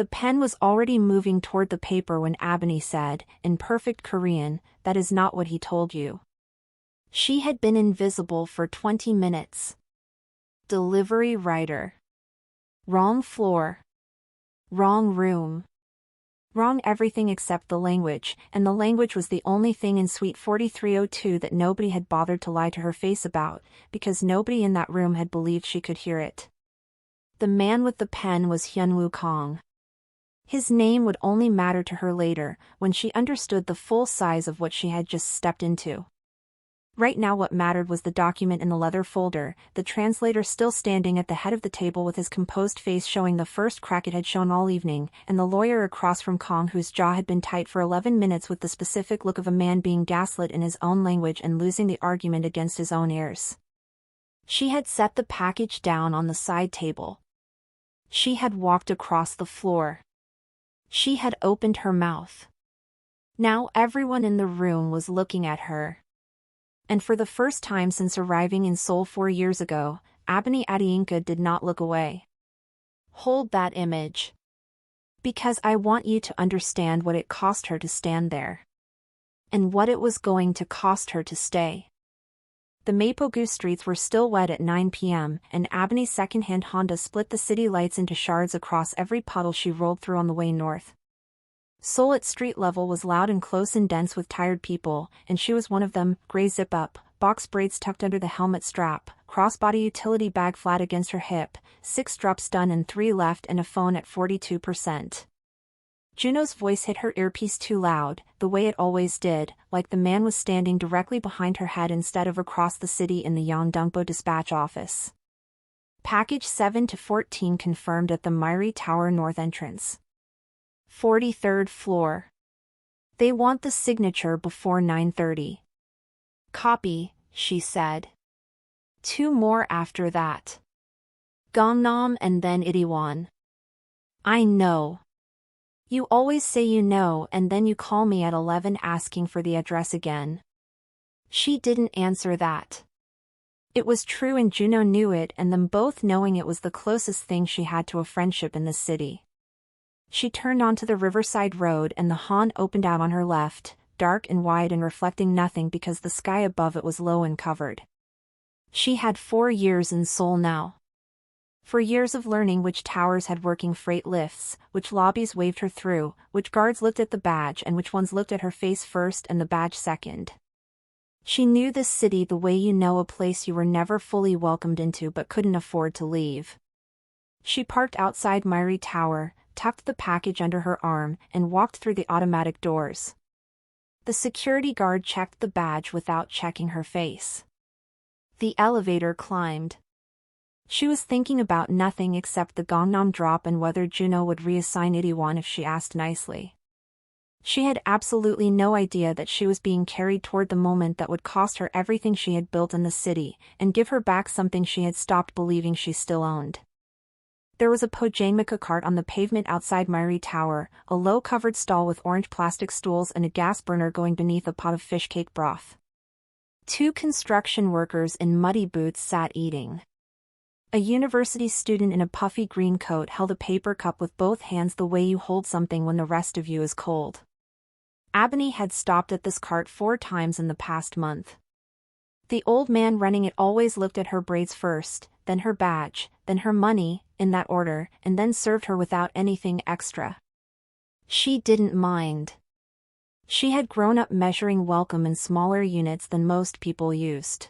The pen was already moving toward the paper when Abeni said, in perfect Korean, "That is not what he told you." She had been invisible for 20 minutes. Delivery rider. Wrong floor. Wrong room. Wrong everything except the language, and the language was the only thing in Suite 4302 that nobody had bothered to lie to her face about, because nobody in that room had believed she could hear it. The man with the pen was Hyunwoo Kong. His name would only matter to her later, when she understood the full size of what she had just stepped into. Right now what mattered was the document in the leather folder, the translator still standing at the head of the table with his composed face showing the first crack it had shown all evening, and the lawyer across from Kong whose jaw had been tight for 11 minutes with the specific look of a man being gaslit in his own language and losing the argument against his own ears. She had set the package down on the side table. She had walked across the floor. She had opened her mouth. Now everyone in the room was looking at her. And for the first time since arriving in Seoul 4 years ago, Abeni Adeyinka did not look away. Hold that image. Because I want you to understand what it cost her to stand there. And what it was going to cost her to stay. The Mapogu streets were still wet at 9 p.m., and Abeni's second-hand Honda split the city lights into shards across every puddle she rolled through on the way north. Seoul at street level was loud and close and dense with tired people, and she was one of them, gray zip-up, box braids tucked under the helmet strap, crossbody utility bag flat against her hip, 6 drops done and 3 left and a phone at 42%. Juno's voice hit her earpiece too loud, the way it always did, like the man was standing directly behind her head instead of across the city in the Yeongdongpo dispatch office. Package 7 to 14 confirmed at the Mirae Tower north entrance. 43rd floor. They want the signature before 9:30. Copy, she said. 2 more after that. Gangnam and then Itaewon. I know. You always say you know and then you call me at 11 asking for the address again. She didn't answer that. It was true and Juno knew it, and them both knowing it was the closest thing she had to a friendship in the city. She turned onto the Riverside Road and the Han opened out on her left, dark and wide and reflecting nothing because the sky above it was low and covered. She had 4 years in Seoul now. 4 years of learning which towers had working freight lifts, which lobbies waved her through, which guards looked at the badge and which ones looked at her face first and the badge second. She knew this city the way you know a place you were never fully welcomed into but couldn't afford to leave. She parked outside Mirae Tower, tucked the package under her arm, and walked through the automatic doors. The security guard checked the badge without checking her face. The elevator climbed. She was thinking about nothing except the Gangnam drop and whether Juno would reassign Itaewon if she asked nicely. She had absolutely no idea that she was being carried toward the moment that would cost her everything she had built in the city, and give her back something she had stopped believing she still owned. There was a Pojangmaka cart on the pavement outside Mirae Tower, a low-covered stall with orange plastic stools and a gas burner going beneath a pot of fish cake broth. 2 construction workers in muddy boots sat eating. A university student in a puffy green coat held a paper cup with both hands the way you hold something when the rest of you is cold. Abeni had stopped at this cart 4 times in the past month. The old man running it always looked at her braids first, then her badge, then her money, in that order, and then served her without anything extra. She didn't mind. She had grown up measuring welcome in smaller units than most people used.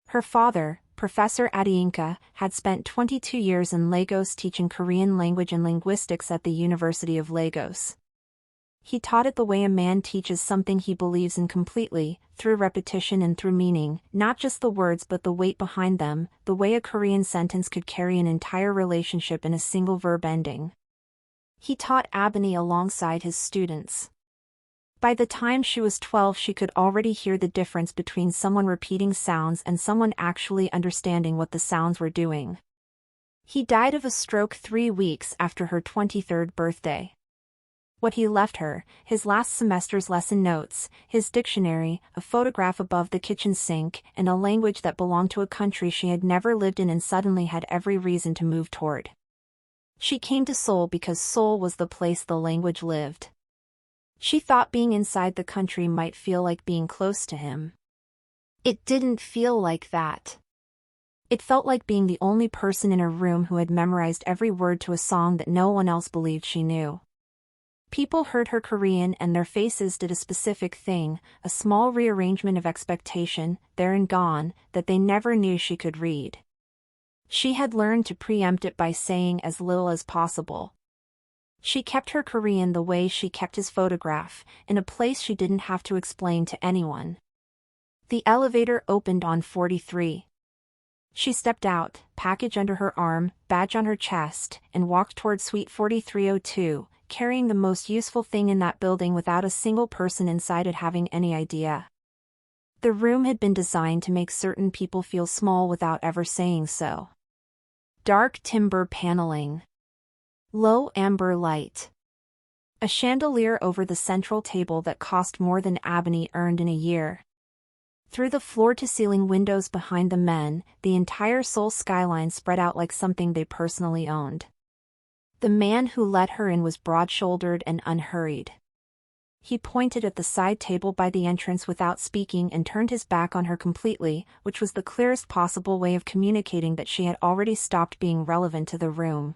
Her father, Professor Adeyinka, had spent 22 years in Lagos teaching Korean language and linguistics at the University of Lagos. He taught it the way a man teaches something he believes in completely, through repetition and through meaning, not just the words but the weight behind them, the way a Korean sentence could carry an entire relationship in a single verb ending. He taught Abeni alongside his students. By the time she was 12 she could already hear the difference between someone repeating sounds and someone actually understanding what the sounds were doing. He died of a stroke 3 weeks after her 23rd birthday. What he left her, his last semester's lesson notes, his dictionary, a photograph above the kitchen sink, and a language that belonged to a country she had never lived in and suddenly had every reason to move toward. She came to Seoul because Seoul was the place the language lived. She thought being inside the country might feel like being close to him. It didn't feel like that. It felt like being the only person in her room who had memorized every word to a song that no one else believed she knew. People heard her Korean and their faces did a specific thing, a small rearrangement of expectation, there and gone, that they never knew she could read. She had learned to preempt it by saying as little as possible. She kept her Korean the way she kept his photograph, in a place she didn't have to explain to anyone. The elevator opened on 43. She stepped out, package under her arm, badge on her chest, and walked toward suite 4302, carrying the most useful thing in that building without a single person inside it having any idea. The room had been designed to make certain people feel small without ever saying so. Dark timber paneling. Low amber light. A chandelier over the central table that cost more than Abeni earned in a year. Through the floor-to-ceiling windows behind the men, the entire Seoul skyline spread out like something they personally owned. The man who let her in was broad-shouldered and unhurried. He pointed at the side table by the entrance without speaking and turned his back on her completely, which was the clearest possible way of communicating that she had already stopped being relevant to the room.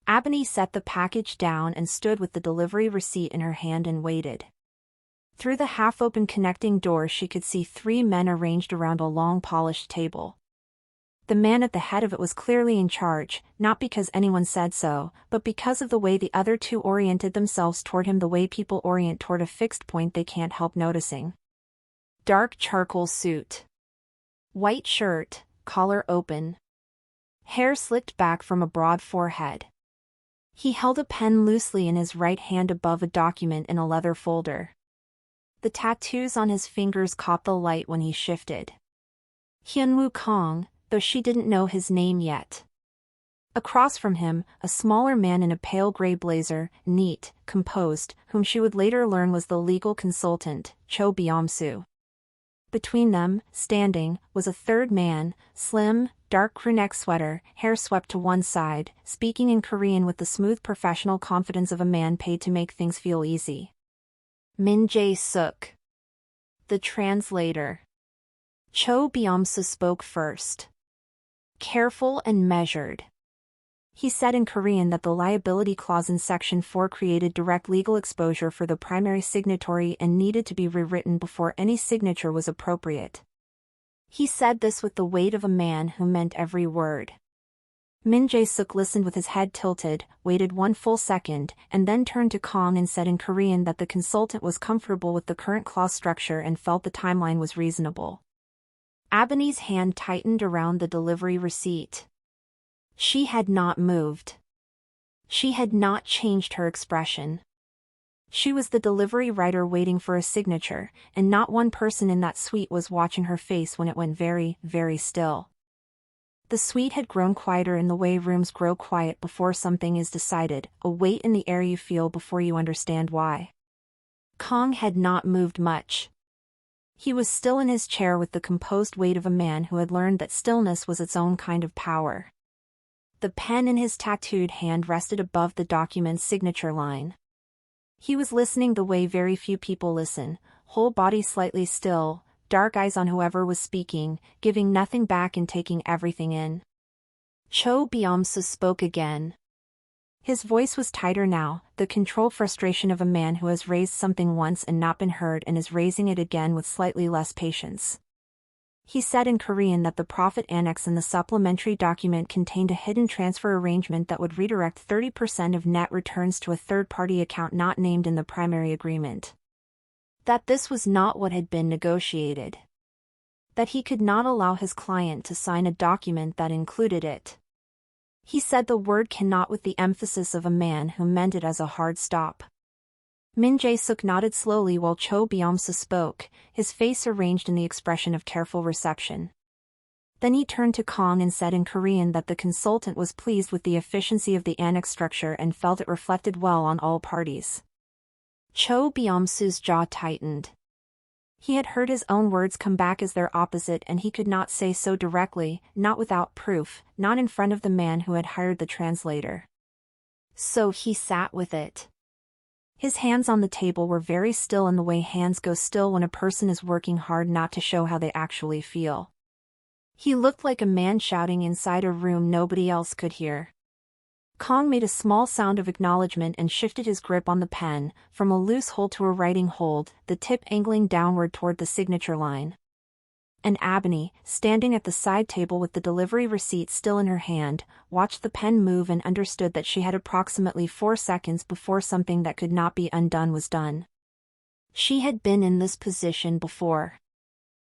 Abeni set the package down and stood with the delivery receipt in her hand and waited. Through the half-open connecting door she could see 3 men arranged around a long polished table. The man at the head of it was clearly in charge, not because anyone said so, but because of the way the other 2 oriented themselves toward him, the way people orient toward a fixed point they can't help noticing. Dark charcoal suit. White shirt, collar open. Hair slicked back from a broad forehead. He held a pen loosely in his right hand above a document in a leather folder. The tattoos on his fingers caught the light when he shifted. Hyunwoo Kong, though she didn't know his name yet. Across from him, a smaller man in a pale gray blazer, neat, composed, whom she would later learn was the legal consultant, Cho Byung-soo. Between them, standing, was a third man, slim, dark crewneck sweater, hair swept to one side, speaking in Korean with the smooth professional confidence of a man paid to make things feel easy. Min Jae-suk. The translator. Cho Byung-soo spoke first. Careful and measured. He said in Korean that the liability clause in Section 4 created direct legal exposure for the primary signatory and needed to be rewritten before any signature was appropriate. He said this with the weight of a man who meant every word. Min Jae-suk listened with his head tilted, waited 1 full second, and then turned to Kong and said in Korean that the consultant was comfortable with the current clause structure and felt the timeline was reasonable. Abeni's hand tightened around the delivery receipt. She had not moved. She had not changed her expression. She was the delivery writer waiting for a signature, and not one person in that suite was watching her face when it went very, very still. The suite had grown quieter in the way rooms grow quiet before something is decided, a weight in the air you feel before you understand why. Kong had not moved much. He was still in his chair with the composed weight of a man who had learned that stillness was its own kind of power. The pen in his tattooed hand rested above the document's signature line. He was listening the way very few people listen, whole body slightly still, dark eyes on whoever was speaking, giving nothing back and taking everything in. Cho Byung-soo spoke again. His voice was tighter now, the controlled frustration of a man who has raised something once and not been heard and is raising it again with slightly less patience. He said in Korean that the profit annex in the supplementary document contained a hidden transfer arrangement that would redirect 30% of net returns to a third-party account not named in the primary agreement. That this was not what had been negotiated. That he could not allow his client to sign a document that included it. He said the word cannot with the emphasis of a man who meant it as a hard stop. Min Jae-suk nodded slowly while Cho Byung-soo spoke, his face arranged in the expression of careful reception. Then he turned to Kong and said in Korean that the consultant was pleased with the efficiency of the annex structure and felt it reflected well on all parties. Cho Byung-soo's jaw tightened. He had heard his own words come back as their opposite and he could not say so directly, not without proof, not in front of the man who had hired the translator. So he sat with it. His hands on the table were very still in the way hands go still when a person is working hard not to show how they actually feel. He looked like a man shouting inside a room nobody else could hear. Kong made a small sound of acknowledgement and shifted his grip on the pen, from a loose hold to a writing hold, the tip angling downward toward the signature line. And Abeni, standing at the side table with the delivery receipt still in her hand, watched the pen move and understood that she had approximately 4 seconds before something that could not be undone was done. She had been in this position before.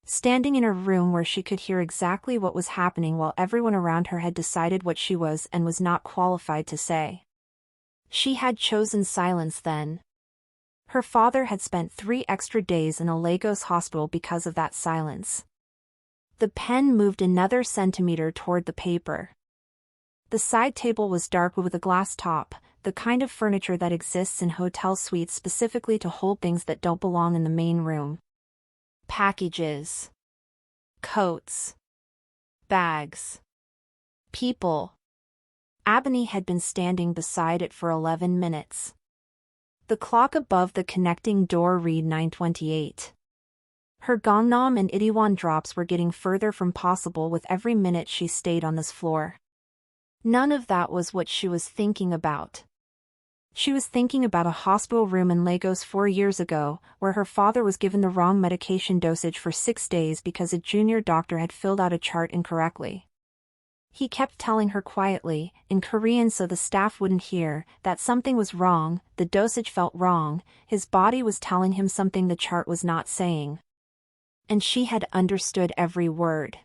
Standing in a room where she could hear exactly what was happening while everyone around her had decided what she was and was not qualified to say. She had chosen silence then. Her father had spent 3 extra days in a Lagos hospital because of that silence. The pen moved another centimeter toward the paper. The side table was dark with a glass top, the kind of furniture that exists in hotel suites specifically to hold things that don't belong in the main room. Packages. Coats. Bags. People. Abeni had been standing beside it for 11 minutes. The clock above the connecting door read 9:28. Her Gangnam and Itaewon drops were getting further from possible with every minute she stayed on this floor. None of that was what she was thinking about. She was thinking about a hospital room in Lagos 4 years ago, where her father was given the wrong medication dosage for 6 days because a junior doctor had filled out a chart incorrectly. He kept telling her quietly, in Korean so the staff wouldn't hear, that something was wrong, the dosage felt wrong, his body was telling him something the chart was not saying. And she had understood every word.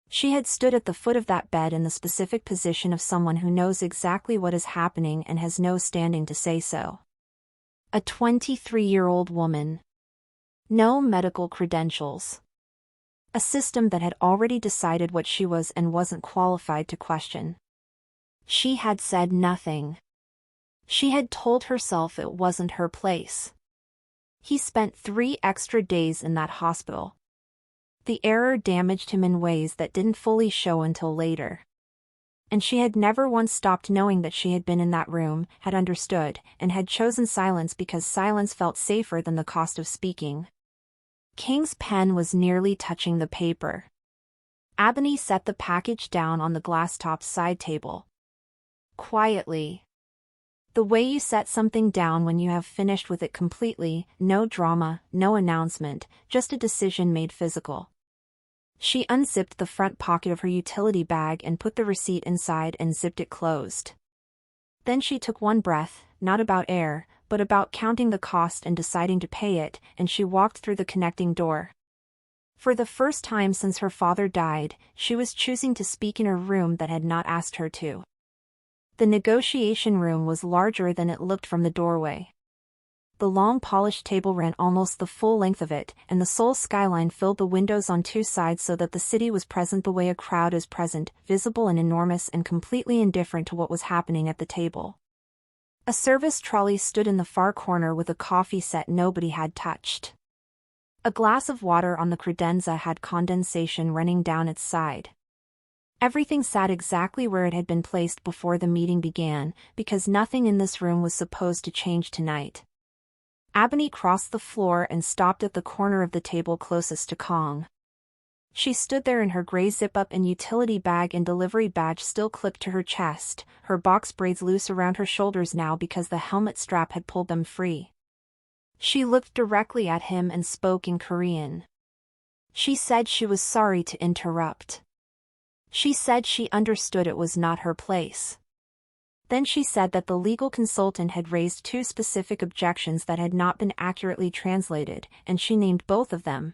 She had stood at the foot of that bed in the specific position of someone who knows exactly what is happening and has no standing to say so. A 23-year-old woman. No medical credentials. A system that had already decided what she was and wasn't qualified to question. She had said nothing. She had told herself it wasn't her place. He spent 3 extra days in that hospital. The error damaged him in ways that didn't fully show until later. And she had never once stopped knowing that she had been in that room, had understood, and had chosen silence because silence felt safer than the cost of speaking. King's pen was nearly touching the paper. Abeni set the package down on the glass-top side table. Quietly. The way you set something down when you have finished with it completely, no drama, no announcement, just a decision made physical. She unzipped the front pocket of her utility bag and put the receipt inside and zipped it closed. Then she took one breath, not about air, but about counting the cost and deciding to pay it, and she walked through the connecting door. For the first time since her father died, she was choosing to speak in a room that had not asked her to. The negotiation room was larger than it looked from the doorway. The long polished table ran almost the full length of it, and the Seoul skyline filled the windows on 2 sides so that the city was present the way a crowd is present, visible and enormous and completely indifferent to what was happening at the table. A service trolley stood in the far corner with a coffee set nobody had touched. A glass of water on the credenza had condensation running down its side. Everything sat exactly where it had been placed before the meeting began, because nothing in this room was supposed to change tonight. Abeni crossed the floor and stopped at the corner of the table closest to Kong. She stood there in her gray zip-up and utility bag and delivery badge still clipped to her chest, her box braids loose around her shoulders now because the helmet strap had pulled them free. She looked directly at him and spoke in Korean. She said she was sorry to interrupt. She said she understood it was not her place. Then she said that the legal consultant had raised 2 specific objections that had not been accurately translated, and she named both of them.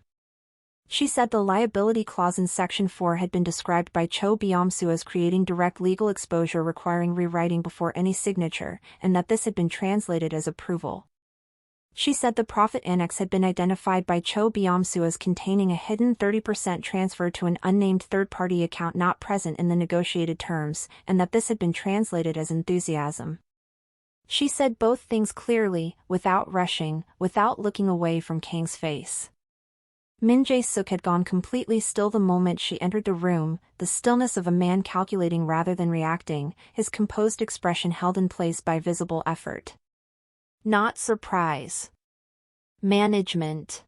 She said the liability clause in Section 4 had been described by Cho Byung-soo as creating direct legal exposure requiring rewriting before any signature, and that this had been translated as approval. She said the profit annex had been identified by Cho Byung-soo as containing a hidden 30% transfer to an unnamed third-party account not present in the negotiated terms, and that this had been translated as enthusiasm. She said both things clearly, without rushing, without looking away from Kang's face. Min Jae-suk had gone completely still the moment she entered the room, the stillness of a man calculating rather than reacting, his composed expression held in place by visible effort. Not surprise. Management.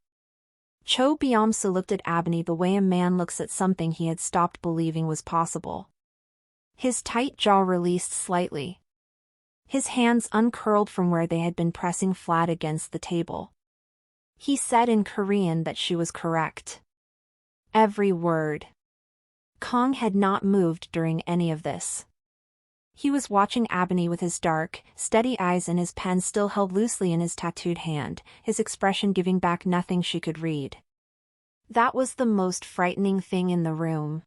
Cho Byung-soo looked at Abeni the way a man looks at something he had stopped believing was possible. His tight jaw released slightly. His hands uncurled from where they had been pressing flat against the table. He said in Korean that she was correct. Every word. Kong had not moved during any of this. He was watching Abeni with his dark, steady eyes and his pen still held loosely in his tattooed hand, his expression giving back nothing she could read. That was the most frightening thing in the room.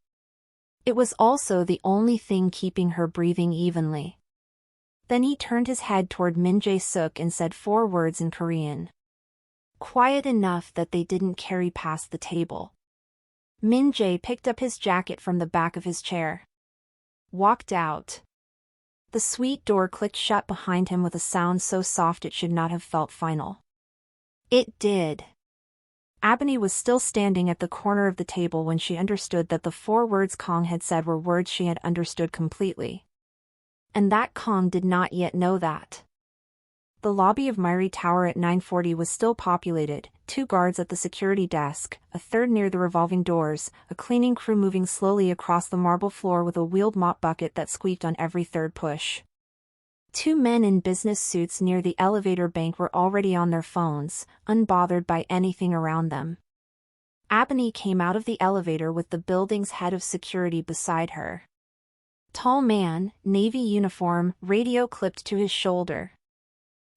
It was also the only thing keeping her breathing evenly. Then he turned his head toward Min Jae-suk and said 4 words in Korean. Quiet enough that they didn't carry past the table. Min Jae picked up his jacket from the back of his chair. Walked out. The suite door clicked shut behind him with a sound so soft it should not have felt final. It did. Abeni was still standing at the corner of the table when she understood that the 4 words Kong had said were words she had understood completely. And that Kong did not yet know that. The lobby of Mirae Tower at 9:40 was still populated, 2 guards at the security desk, a third near the revolving doors, a cleaning crew moving slowly across the marble floor with a wheeled mop bucket that squeaked on every third push. 2 men in business suits near the elevator bank were already on their phones, unbothered by anything around them. Abeni came out of the elevator with the building's head of security beside her. Tall man, navy uniform, radio clipped to his shoulder.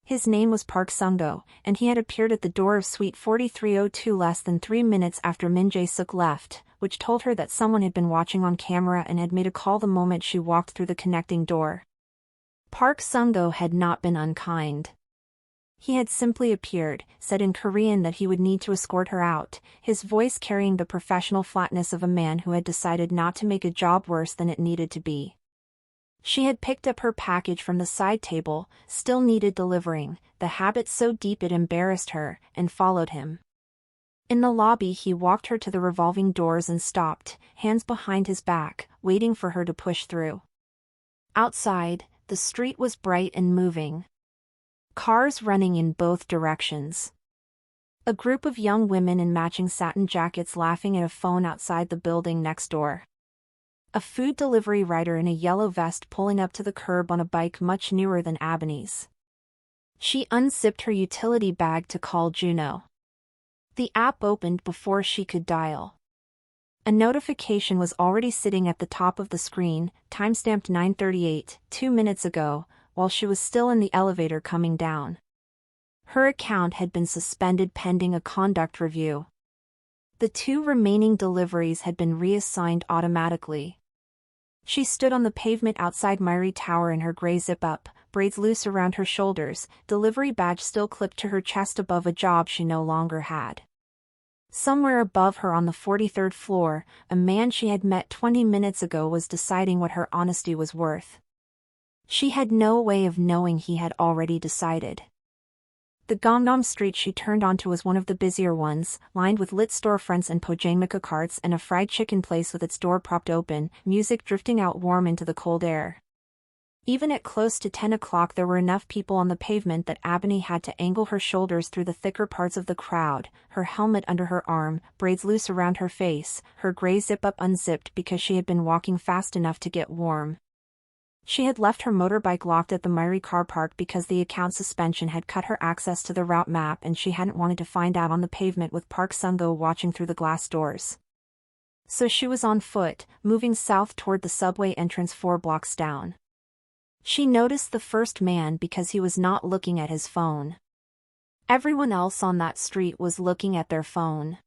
His name was Park Sung-do, and he had appeared at the door of Suite 4302 less than 3 minutes after Min Jae-suk left, which told her that someone had been watching on camera and had made a call the moment she walked through the connecting door. Park Sung-do had not been unkind. He had simply appeared, said in Korean that he would need to escort her out, his voice carrying the professional flatness of a man who had decided not to make a job worse than it needed to be. She had picked up her package from the side table, still needed delivering, the habit so deep it embarrassed her, and followed him. In the lobby he walked her to the revolving doors and stopped, hands behind his back, waiting for her to push through. Outside, the street was bright and moving. Cars running in both directions. A group of young women in matching satin jackets laughing at a phone outside the building next door. A food delivery rider in a yellow vest pulling up to the curb on a bike much newer than Abeni's. She unzipped her utility bag to call Juno. The app opened before she could dial. A notification was already sitting at the top of the screen, timestamped 9:38, 2 minutes ago, while she was still in the elevator coming down. Her account had been suspended pending a conduct review. The 2 remaining deliveries had been reassigned automatically. She stood on the pavement outside Mirae Tower in her gray zip-up, braids loose around her shoulders, delivery badge still clipped to her chest above a job she no longer had. Somewhere above her on the 43rd floor, a man she had met 20 minutes ago was deciding what her honesty was worth. She had no way of knowing he had already decided. The Gangnam Street she turned onto was one of the busier ones, lined with lit storefronts and pojangmika carts and a fried chicken place with its door propped open, music drifting out warm into the cold air. Even at close to 10 o'clock there were enough people on the pavement that Abeni had to angle her shoulders through the thicker parts of the crowd, her helmet under her arm, braids loose around her face, her gray zip-up unzipped because she had been walking fast enough to get warm. She had left her motorbike locked at the Mirae car park because the account suspension had cut her access to the route map and she hadn't wanted to find out on the pavement with Park Sung-do watching through the glass doors. So she was on foot, moving south toward the subway entrance 4 blocks down. She noticed the first man because he was not looking at his phone. Everyone else on that street was looking at their phone.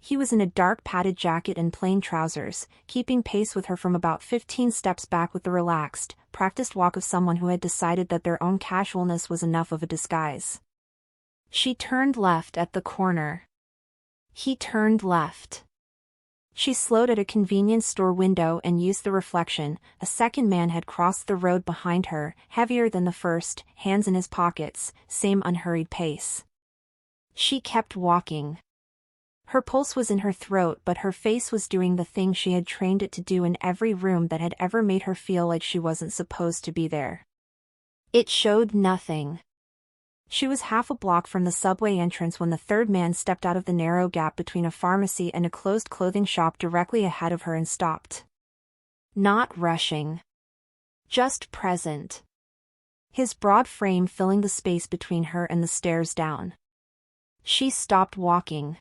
He was in a dark padded jacket and plain trousers, keeping pace with her from about 15 steps back with the relaxed, practiced walk of someone who had decided that their own casualness was enough of a disguise. She turned left at the corner. He turned left. She slowed at a convenience store window and used the reflection. A second man had crossed the road behind her, heavier than the first, hands in his pockets, same unhurried pace. She kept walking. Her pulse was in her throat, but her face was doing the thing she had trained it to do in every room that had ever made her feel like she wasn't supposed to be there. It showed nothing. She was half a block from the subway entrance when the third man stepped out of the narrow gap between a pharmacy and a closed clothing shop directly ahead of her and stopped. Not rushing. Just present. His broad frame filling the space between her and the stairs down. She stopped walking.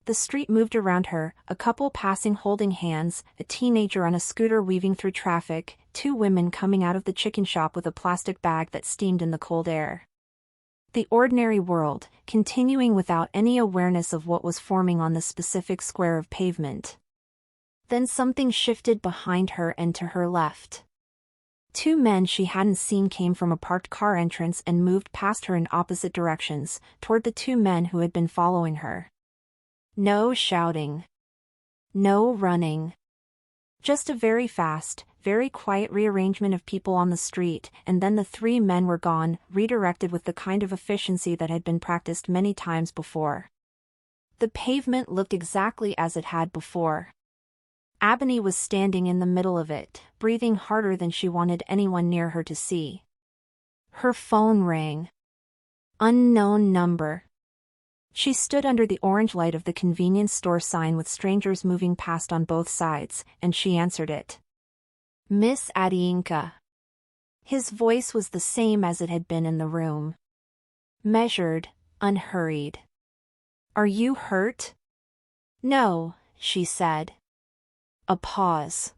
The street moved around her, a couple passing holding hands, a teenager on a scooter weaving through traffic, two women coming out of the chicken shop with a plastic bag that steamed in the cold air. The ordinary world, continuing without any awareness of what was forming on the specific square of pavement. Then something shifted behind her and to her left. Two men she hadn't seen came from a parked car entrance and moved past her in opposite directions, toward the two men who had been following her. No shouting. No running. Just a very fast, very quiet rearrangement of people on the street, and then the three men were gone, redirected with the kind of efficiency that had been practiced many times before. The pavement looked exactly as it had before. Abeni was standing in the middle of it, breathing harder than she wanted anyone near her to see. Her phone rang. Unknown number. She stood under the orange light of the convenience store sign with strangers moving past on both sides, and she answered it. Miss Adeyinka. His voice was the same as it had been in the room. Measured, unhurried. Are you hurt? No, she said. A pause.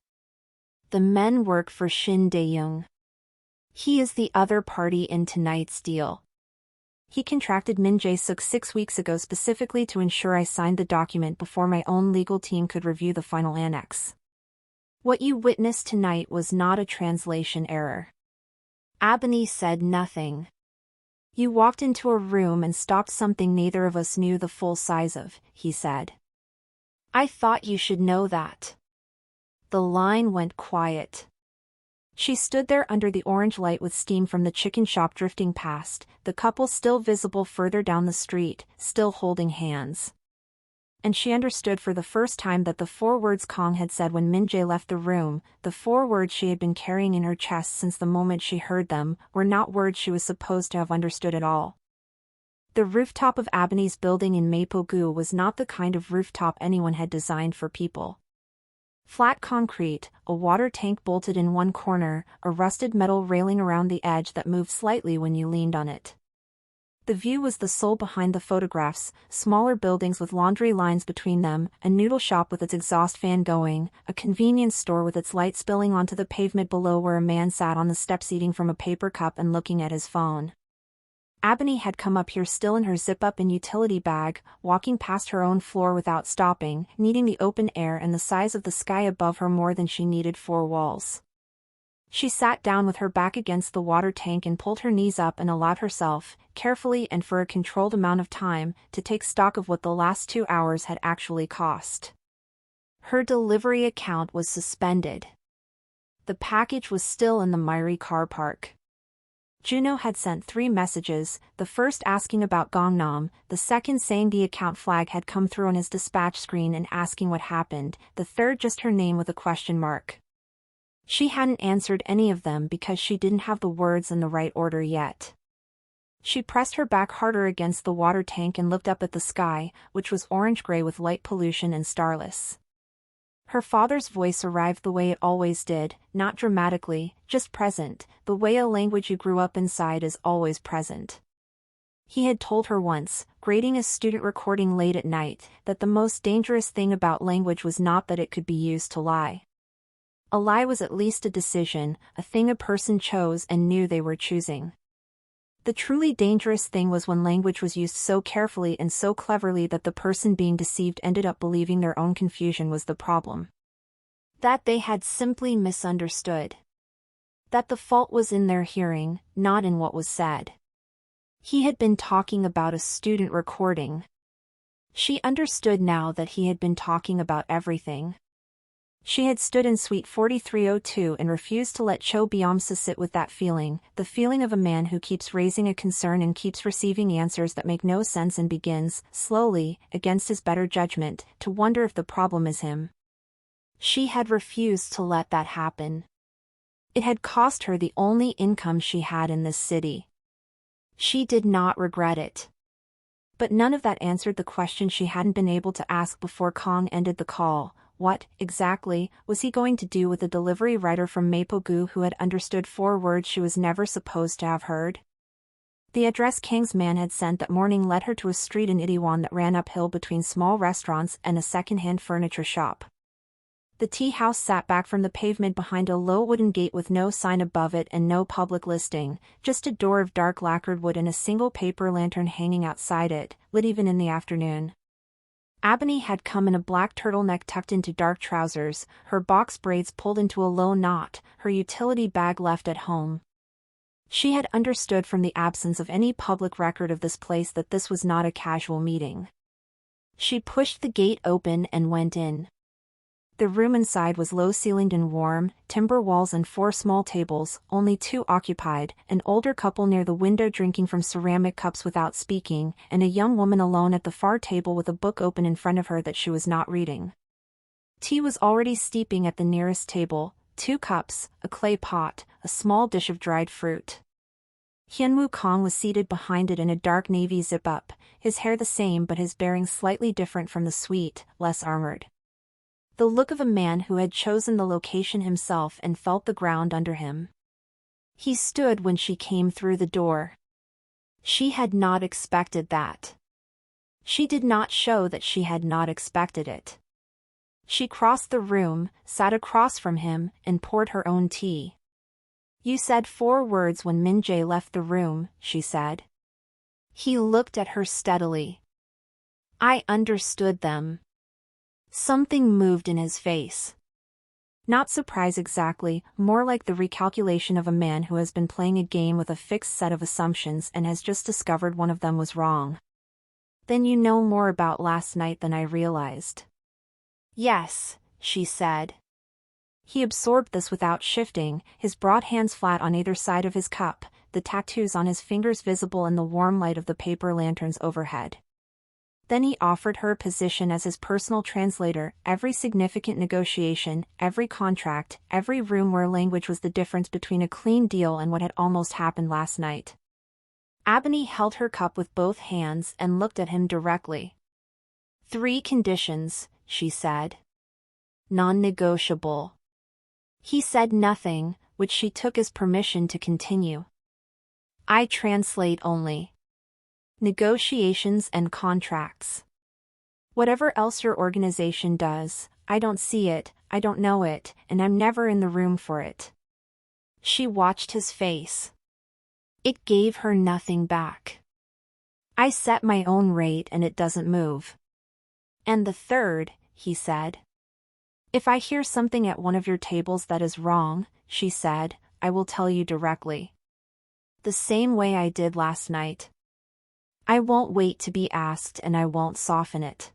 The men work for Shin Dae-young. He is the other party in tonight's deal. He contracted Min Jae-suk 6 weeks ago specifically to ensure I signed the document before my own legal team could review the final annex. What you witnessed tonight was not a translation error. Abeni said nothing. You walked into a room and stopped something neither of us knew the full size of, he said. I thought you should know that. The line went quiet. She stood there under the orange light with steam from the chicken shop drifting past, the couple still visible further down the street, still holding hands. And she understood for the first time that the 4 words Kong had said when Min Jae left the room, the 4 words she had been carrying in her chest since the moment she heard them, were not words she was supposed to have understood at all. The rooftop of Abeni's building in Mapo-gu was not the kind of rooftop anyone had designed for people. Flat concrete, a water tank bolted in one corner, a rusted metal railing around the edge that moved slightly when you leaned on it. The view was the soul behind the photographs, smaller buildings with laundry lines between them, a noodle shop with its exhaust fan going, a convenience store with its light spilling onto the pavement below where a man sat on the steps eating from a paper cup and looking at his phone. Abeni had come up here still in her zip-up and utility bag, walking past her own floor without stopping, needing the open air and the size of the sky above her more than she needed 4 walls. She sat down with her back against the water tank and pulled her knees up and allowed herself, carefully and for a controlled amount of time, to take stock of what the last 2 hours had actually cost. Her delivery account was suspended. The package was still in the Mirae car park. Juno had sent 3 messages, the first asking about Gangnam, the second saying the account flag had come through on his dispatch screen and asking what happened, the third just her name with a question mark. She hadn't answered any of them because she didn't have the words in the right order yet. She pressed her back harder against the water tank and looked up at the sky, which was orange-gray with light pollution and starless. Her father's voice arrived the way it always did, not dramatically, just present, the way a language you grew up inside is always present. He had told her once, grading a student recording late at night, that the most dangerous thing about language was not that it could be used to lie. A lie was at least a decision, a thing a person chose and knew they were choosing. The truly dangerous thing was when language was used so carefully and so cleverly that the person being deceived ended up believing their own confusion was the problem. That they had simply misunderstood. That the fault was in their hearing, not in what was said. He had been talking about a student recording. She understood now that he had been talking about everything. She had stood in suite 4302 and refused to let Cho Byung-soo sit with that feeling, the feeling of a man who keeps raising a concern and keeps receiving answers that make no sense and begins, slowly, against his better judgment, to wonder if the problem is him. She had refused to let that happen. It had cost her the only income she had in this city. She did not regret it. But none of that answered the question she hadn't been able to ask before Kong ended the call. What, exactly, was he going to do with the delivery rider from Mapogu who had understood 4 words she was never supposed to have heard? The address Kang's man had sent that morning led her to a street in Itaewon that ran uphill between small restaurants and a second-hand furniture shop. The tea house sat back from the pavement behind a low wooden gate with no sign above it and no public listing, just a door of dark lacquered wood and a single paper lantern hanging outside it, lit even in the afternoon. Abeni had come in a black turtleneck tucked into dark trousers, her box braids pulled into a low knot, her utility bag left at home. She had understood from the absence of any public record of this place that this was not a casual meeting. She pushed the gate open and went in. The room inside was low-ceilinged and warm, timber walls and 4 small tables, only 2 occupied, an older couple near the window drinking from ceramic cups without speaking, and a young woman alone at the far table with a book open in front of her that she was not reading. Tea was already steeping at the nearest table, 2 cups, a clay pot, a small dish of dried fruit. Hyunwoo Kong was seated behind it in a dark navy zip-up, his hair the same but his bearing slightly different from the suite, less armored. The look of a man who had chosen the location himself and felt the ground under him. He stood when she came through the door. She had not expected that. She did not show that she had not expected it. She crossed the room, sat across from him, and poured her own tea. "You said 4 words when Min Jae left the room," she said. He looked at her steadily. "I understood them." Something moved in his face. Not surprise exactly, more like the recalculation of a man who has been playing a game with a fixed set of assumptions and has just discovered one of them was wrong. "Then you know more about last night than I realized." "Yes," she said. He absorbed this without shifting, his broad hands flat on either side of his cup, the tattoos on his fingers visible in the warm light of the paper lanterns overhead. Then he offered her a position as his personal translator. Every significant negotiation, every contract, every room where language was the difference between a clean deal and what had almost happened last night. Abeni held her cup with both hands and looked at him directly. 3 conditions, she said. Non-negotiable. He said nothing, which she took as permission to continue. "I translate only. Negotiations and contracts. Whatever else your organization does, I don't see it, I don't know it, and I'm never in the room for it." She watched his face. It gave her nothing back. "I set my own rate and it doesn't move." "And the third," he said. "If I hear something at one of your tables that is wrong," she said, "I will tell you directly. The same way I did last night. I won't wait to be asked and I won't soften it."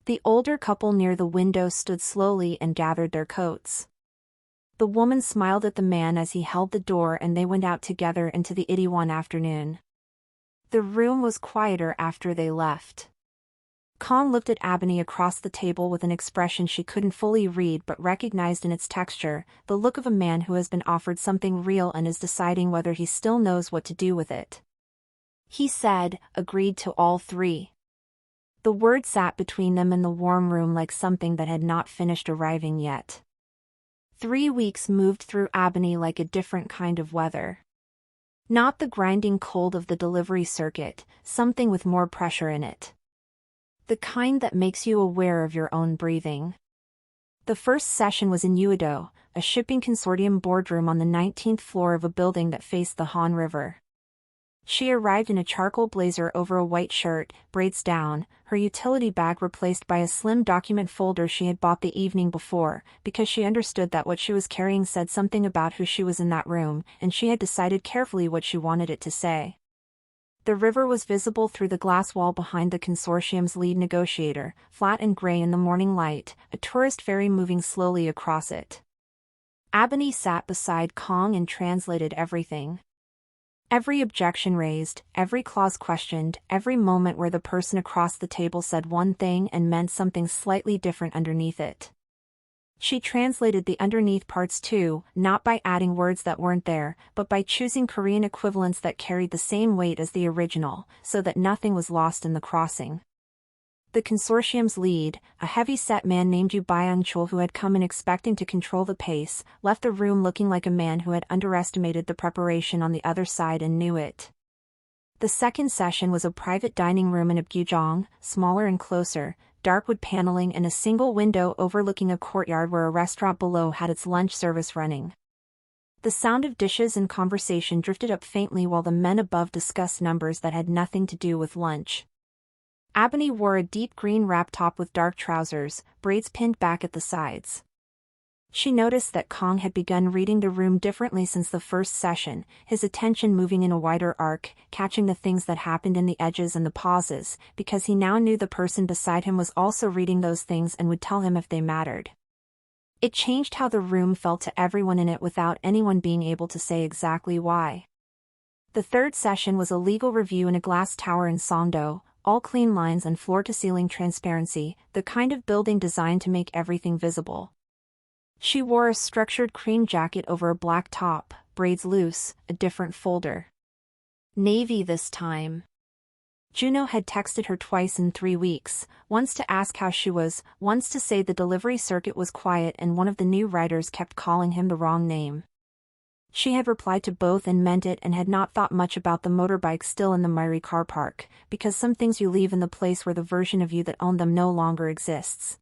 The older couple near the window stood slowly and gathered their coats. The woman smiled at the man as he held the door and they went out together into the Itaewon afternoon. The room was quieter after they left. Kong looked at Abeni across the table with an expression she couldn't fully read but recognized in its texture, the look of a man who has been offered something real and is deciding whether he still knows what to do with it. He said, agreed to all 3. The word sat between them in the warm room like something that had not finished arriving yet. 3 weeks moved through Abeni like a different kind of weather. Not the grinding cold of the delivery circuit, something with more pressure in it. The kind that makes you aware of your own breathing. The first session was in Uedo, a shipping consortium boardroom on the 19th floor of a building that faced the Han River. She arrived in a charcoal blazer over a white shirt, braids down, her utility bag replaced by a slim document folder she had bought the evening before, because she understood that what she was carrying said something about who she was in that room, and she had decided carefully what she wanted it to say. The river was visible through the glass wall behind the consortium's lead negotiator, flat and gray in the morning light, a tourist ferry moving slowly across it. Abeni sat beside Kong and translated everything. Every objection raised, every clause questioned, every moment where the person across the table said one thing and meant something slightly different underneath it. She translated the underneath parts too, not by adding words that weren't there, but by choosing Korean equivalents that carried the same weight as the original, so that nothing was lost in the crossing. The consortium's lead, a heavy-set man named Yoo Byung-chul who had come in expecting to control the pace, left the room looking like a man who had underestimated the preparation on the other side and knew it. The second session was a private dining room in Apgujeong, smaller and closer, dark wood paneling and a single window overlooking a courtyard where a restaurant below had its lunch service running. The sound of dishes and conversation drifted up faintly while the men above discussed numbers that had nothing to do with lunch. Abeni wore a deep green wrap top with dark trousers, braids pinned back at the sides. She noticed that Kong had begun reading the room differently since the first session, his attention moving in a wider arc, catching the things that happened in the edges and the pauses, because he now knew the person beside him was also reading those things and would tell him if they mattered. It changed how the room felt to everyone in it without anyone being able to say exactly why. The third session was a legal review in a glass tower in Songdo, all clean lines and floor-to-ceiling transparency, the kind of building designed to make everything visible. She wore a structured cream jacket over a black top, braids loose, a different folder. Navy this time. Juno had texted her twice in 3 weeks, once to ask how she was, once to say the delivery circuit was quiet and one of the new writers kept calling him the wrong name. She had replied to both and meant it and had not thought much about the motorbike still in the Mirae car park, because some things you leave in the place where the version of you that owned them no longer exists.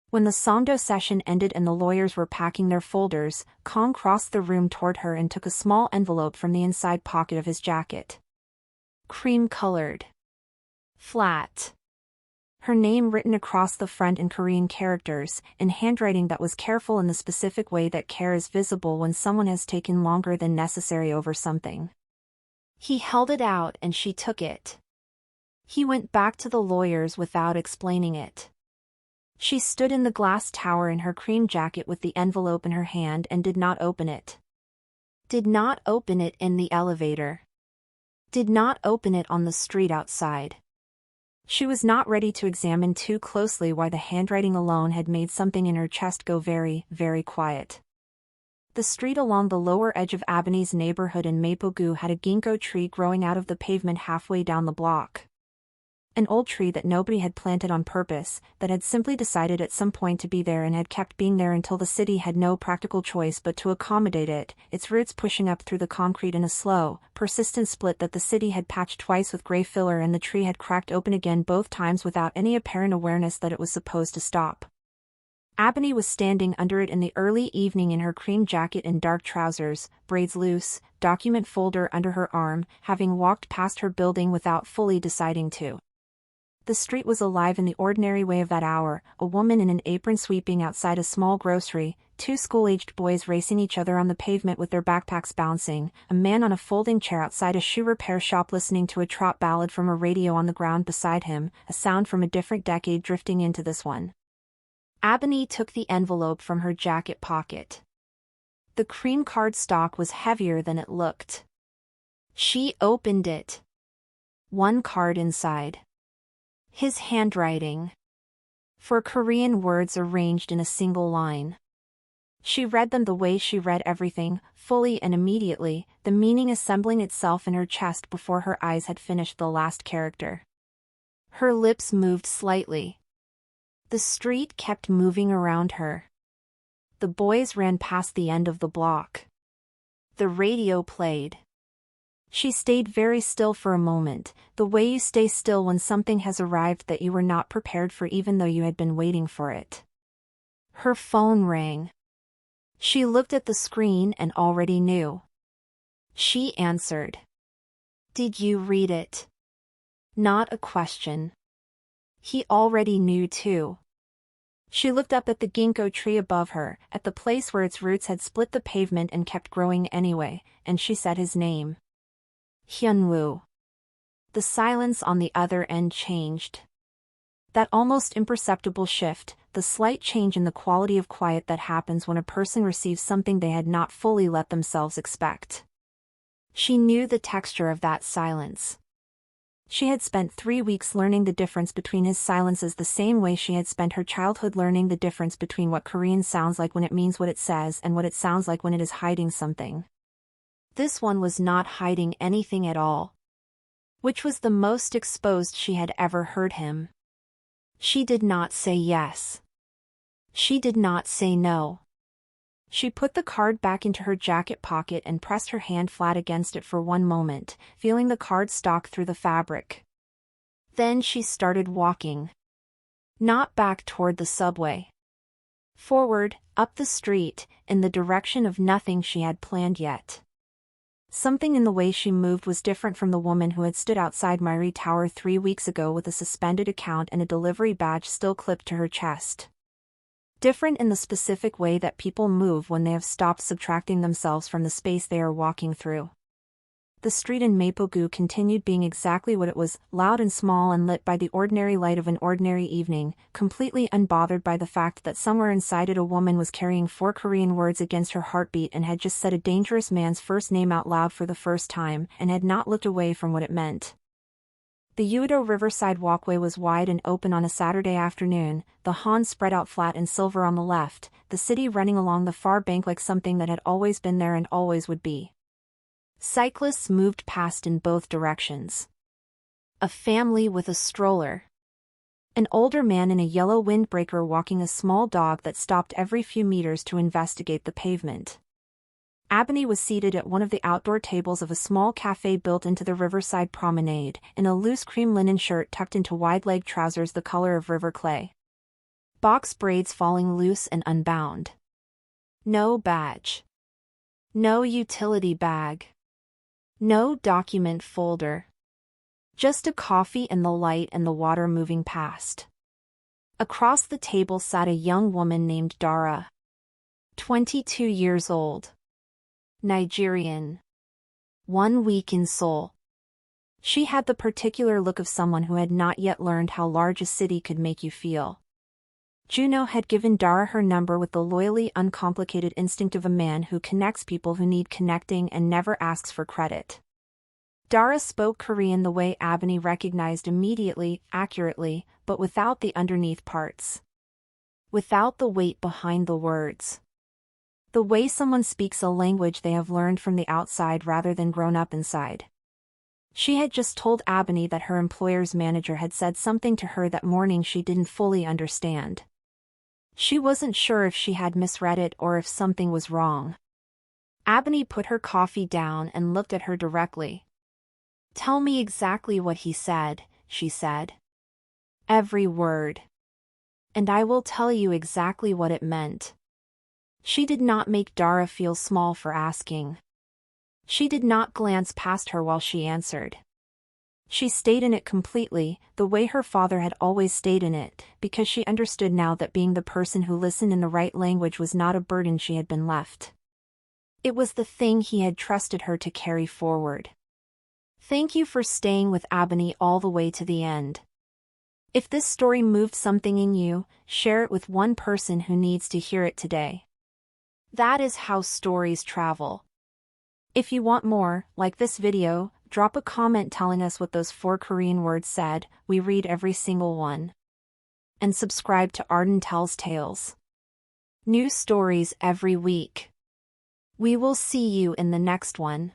When the Songdo session ended and the lawyers were packing their folders, Kong crossed the room toward her and took a small envelope from the inside pocket of his jacket. Cream-colored. Flat. Her name written across the front in Korean characters, in handwriting that was careful in the specific way that care is visible when someone has taken longer than necessary over something. He held it out and she took it. He went back to the lawyers without explaining it. She stood in the glass tower in her cream jacket with the envelope in her hand and did not open it. Did not open it in the elevator. Did not open it on the street outside. She was not ready to examine too closely why the handwriting alone had made something in her chest go very, very quiet. The street along the lower edge of Abeni's neighborhood in Maplegu had a ginkgo tree growing out of the pavement halfway down the block. An old tree that nobody had planted on purpose, that had simply decided at some point to be there and had kept being there until the city had no practical choice but to accommodate it, its roots pushing up through the concrete in a slow, persistent split that the city had patched twice with gray filler, and the tree had cracked open again both times without any apparent awareness that it was supposed to stop. Abeni was standing under it in the early evening in her cream jacket and dark trousers, braids loose, document folder under her arm, having walked past her building without fully deciding to. The street was alive in the ordinary way of that hour, a woman in an apron sweeping outside a small grocery, 2 school-aged boys racing each other on the pavement with their backpacks bouncing, a man on a folding chair outside a shoe repair shop listening to a trot ballad from a radio on the ground beside him, a sound from a different decade drifting into this one. Abeni took the envelope from her jacket pocket. The cream card stock was heavier than it looked. She opened it. One card inside. His handwriting. 4 Korean words arranged in a single line. She read them the way she read everything, fully and immediately, the meaning assembling itself in her chest before her eyes had finished the last character. Her lips moved slightly. The street kept moving around her. The boys ran past the end of the block. The radio played. She stayed very still for a moment, the way you stay still when something has arrived that you were not prepared for even though you had been waiting for it. Her phone rang. She looked at the screen and already knew. She answered. Did you read it? Not a question. He already knew too. She looked up at the ginkgo tree above her, at the place where its roots had split the pavement and kept growing anyway, and she said his name. Hyunwoo. The silence on the other end changed. That almost imperceptible shift, the slight change in the quality of quiet that happens when a person receives something they had not fully let themselves expect. She knew the texture of that silence. She had spent 3 weeks learning the difference between his silences the same way she had spent her childhood learning the difference between what Korean sounds like when it means what it says and what it sounds like when it is hiding something. This one was not hiding anything at all. Which was the most exposed she had ever heard him. She did not say yes. She did not say no. She put the card back into her jacket pocket and pressed her hand flat against it for one moment, feeling the card stalk through the fabric. Then she started walking. Not back toward the subway. Forward, up the street, in the direction of nothing she had planned yet. Something in the way she moved was different from the woman who had stood outside Mirae Tower 3 weeks ago with a suspended account and a delivery badge still clipped to her chest. Different in the specific way that people move when they have stopped subtracting themselves from the space they are walking through. The street in Mapogu continued being exactly what it was, loud and small and lit by the ordinary light of an ordinary evening, completely unbothered by the fact that somewhere inside it a woman was carrying 4 Korean words against her heartbeat and had just said a dangerous man's first name out loud for the first time and had not looked away from what it meant. The Udo Riverside walkway was wide and open on a Saturday afternoon, the Han spread out flat and silver on the left, the city running along the far bank like something that had always been there and always would be. Cyclists moved past in both directions. A family with a stroller. An older man in a yellow windbreaker walking a small dog that stopped every few meters to investigate the pavement. Abeni was seated at one of the outdoor tables of a small cafe built into the riverside promenade, in a loose cream linen shirt tucked into wide-leg trousers the color of river clay. Box braids falling loose and unbound. No badge. No utility bag. No document folder. Just a coffee and the light and the water moving past. Across the table sat a young woman named Dara. 22 years old. Nigerian. 1 week in Seoul. She had the particular look of someone who had not yet learned how large a city could make you feel. Juno had given Dara her number with the loyally uncomplicated instinct of a man who connects people who need connecting and never asks for credit. Dara spoke Korean the way Abeni recognized immediately, accurately, but without the underneath parts. Without the weight behind the words. The way someone speaks a language they have learned from the outside rather than grown up inside. She had just told Abeni that her employer's manager had said something to her that morning she didn't fully understand. She wasn't sure if she had misread it or if something was wrong. Abeni put her coffee down and looked at her directly. "Tell me exactly what he said," she said. "Every word. And I will tell you exactly what it meant." She did not make Dara feel small for asking. She did not glance past her while she answered. She stayed in it completely, the way her father had always stayed in it, because she understood now that being the person who listened in the right language was not a burden she had been left. It was the thing he had trusted her to carry forward. Thank you for staying with Abeni all the way to the end. If this story moved something in you, share it with one person who needs to hear it today. That is how stories travel. If you want more, like this video, drop a comment telling us what those 4 Korean words said, we read every single one. And subscribe to Arden Tells Tales. New stories every week. We will see you in the next one.